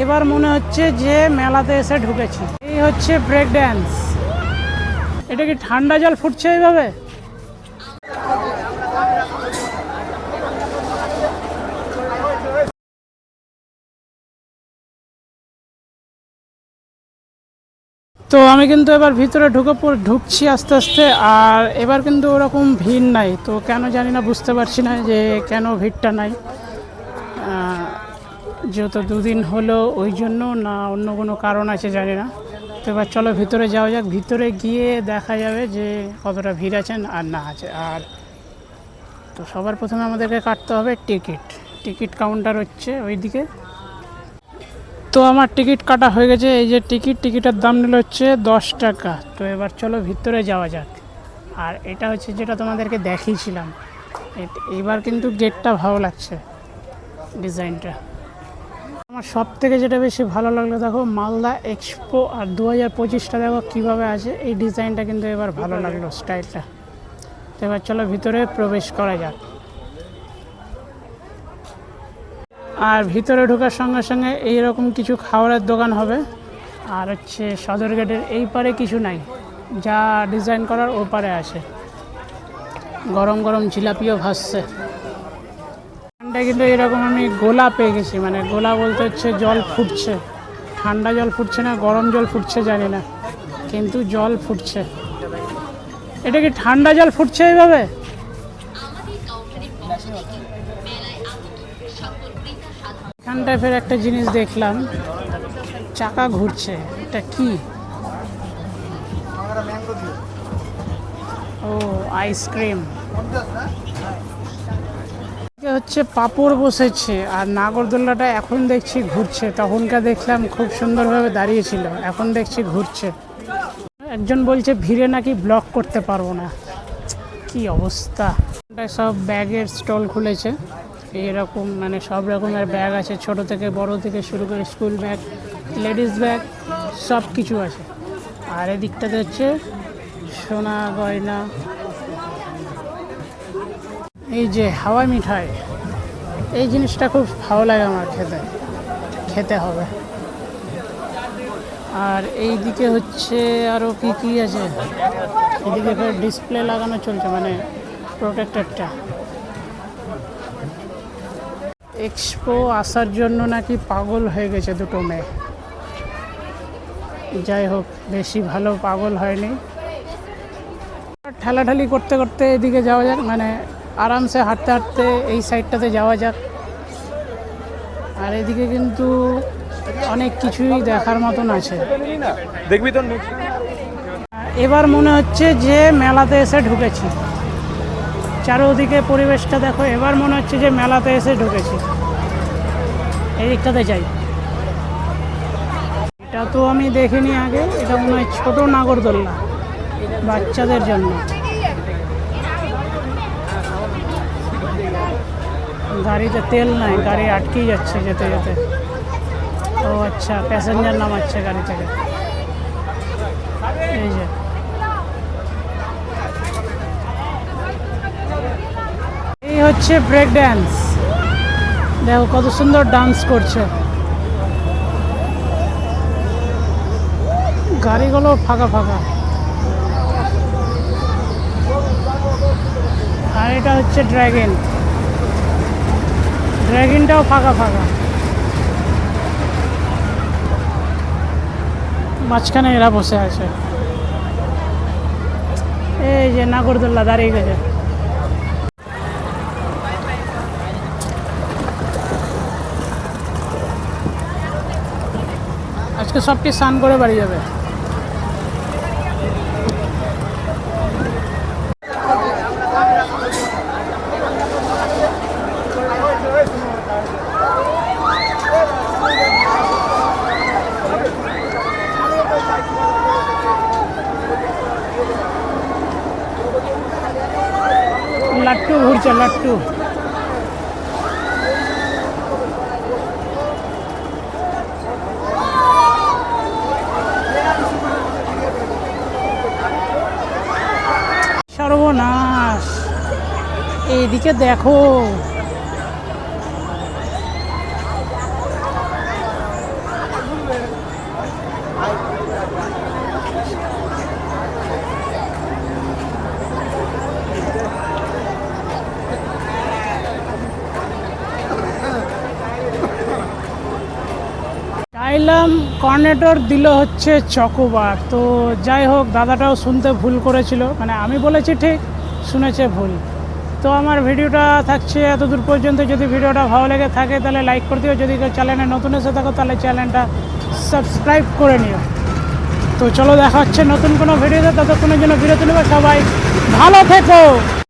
এবার মনে হচ্ছে যে মেলাতে এসে ঢুকেছি। এই হচ্ছে ব্রেক ড্যান্স। এটা কি ঠান্ডা জল ফুটছে এইভাবে? তো আমি কিন্তু এবার ভিতরে ঢুকছি আস্তে আস্তে। আর এবার কিন্তু ওরকম ভিড় নাই, তো কেন জানি না, বুঝতে পারছি না যে কেন ভিড়টা নাই। যেহেতু দুদিন হলো ওই জন্য, না অন্য কোনো কারণ আছে জানি না। তো এবার চলো ভিতরে যাওয়া যাক, ভিতরে গিয়ে দেখা যাবে যে কতটা ভিড় আছেন আর না আছে। আর তো সবার প্রথমে আমাদেরকে কাটতে হবে টিকিট কাউন্টার হচ্ছে ওইদিকে। তো আমার টিকিট কাটা হয়ে গেছে। এই যে টিকিটের দাম নিল হচ্ছে 10 টাকা। তো এবার চলো ভিতরে যাওয়া যাক। আর এটা হচ্ছে যেটা তোমাদেরকে দেখিয়েছিলাম, এবার কিন্তু গেটটা ভালো লাগছে, ডিজাইনটা। আমার সব থেকে যেটা বেশি ভালো লাগলো, দেখো মালদা এক্সপো আর 2025টা দেখো কীভাবে আছে। এই ডিজাইনটা কিন্তু এবার ভালো লাগলো, স্টাইলটা। তো এবার চলো ভিতরে প্রবেশ করা যাক। আর ভিতরে ঢোকার সঙ্গে সঙ্গে এইরকম কিছু খাবারের দোকান হবে। আর হচ্ছে সদর গেটের এই পারে কিছু নাই, যা ডিজাইন করার ও পারে আছে। গরম গরম জিলাপিও ভাসছে। এখানটায় কিন্তু এরকম আমি গোলা পেয়ে গেছি, মানে গোলা বলতে হচ্ছে জল ফুটছে। ঠান্ডা জল ফুটছে না গরম জল ফুটছে জানি না, কিন্তু জল ফুটছে। এটা কি ঠান্ডা জল ফুটছে এইভাবে? এখানটায় ফের একটা জিনিস দেখলাম, চাকা ঘুরছে। এটা কি? ও আইসক্রিম হচ্ছে, পাপড় বসেছে। আর নাগরদোল্লাটা এখন দেখছি ঘুরছে, তখনকার দেখলাম খুব সুন্দরভাবে দাঁড়িয়েছিল, এখন দেখছি ঘুরছে। একজন বলছে ভিড়ে নাকি ব্লক করতে পারবো না, কি অবস্থা। সব ব্যাগের স্টল খুলেছে, এরকম মানে সব রকমের ব্যাগ আছে, ছোট থেকে বড় থেকে শুরু করে স্কুল ব্যাগ, লেডিস ব্যাগ, সব কিছু আছে। আর এদিকটাতে হচ্ছে সোনা গয়না। এই যে হাওয়াই মিঠাই, এই জিনিসটা খুব ভালো লাগে আমার, খেতে হবে। আর এই দিকে হচ্ছে আরও কি কি আছে, এদিকে ফের ডিসপ্লে লাগানো চলছে, মানে প্রোটেক্টরটা। এক্সপো আসার জন্য নাকি পাগল হয়ে গেছে দুটো মেয়ে। যাই হোক, বেশি ভালো পাগল হয়নি। ঠেলাঠেলি করতে করতে এদিকে যাওয়া যাক, মানে আরামসে হাঁটতে হাঁটতে এই সাইডটাতে যাওয়া যাক। আর এদিকে কিন্তু অনেক কিছুই দেখার মতন আছে, দেখবি তো। এবার মনে হচ্ছে যে মেলাতে এসে ঢুকেছি। চারোদিকে পরিবেশটা দেখো, এবার মনে হচ্ছে যে মেলাতে এসে ঢুকেছি। এই দিকটাতে যাই। এটা তো আমি দেখিনি আগে, এটা মনে হয় ছোট নাগরদোল্লা বাচ্চাদের জন্য। গাড়িতে তেল নাই, গাড়ি আটকেই যাচ্ছে যেতে যেতে। ও আচ্ছা, প্যাসেঞ্জার নামাচ্ছে গাড়ি থেকে। এই যে এই হচ্ছে ব্রেক ড্যান্স। দেখো কত সুন্দর ডান্স করছে। গাড়িগুলো ফাঁকা ফাঁকা। আর এটা হচ্ছে ড্র্যাগনটাও ফাঁকা ফাঁকা। মাঝখানে এরা বসে আছে। এই যে নাগরদোল্লা দাঁড়িয়ে গেছে। আজকে সবটি স্নান করে বাড়ি যাবে। লাট্টু ঘুরছে, লাট্টু। সর্বনাশ, এইদিকে দেখো। বলেছিলাম কর্নেটর দিল হচ্ছে চকোবার। তো যাই হোক, দাদাটাও শুনতে ভুল করেছিল, মানে আমি বলেছি ঠিক, শুনেছে ভুল। তো আমার ভিডিওটা থাকছে এতদূর পর্যন্ত। যদি ভিডিওটা ভালো লেগে থাকে তাহলে লাইক করে দিও, যদি কেউ চ্যানেলে নতুন এসে থাকো তাহলে চ্যানেলটা সাবস্ক্রাইব করে নিও। তো চলো দেখা হচ্ছে নতুন কোনো ভিডিওতে, ততক্ষণের জন্য বিরতি নেবে। সবাই ভালো থেকো।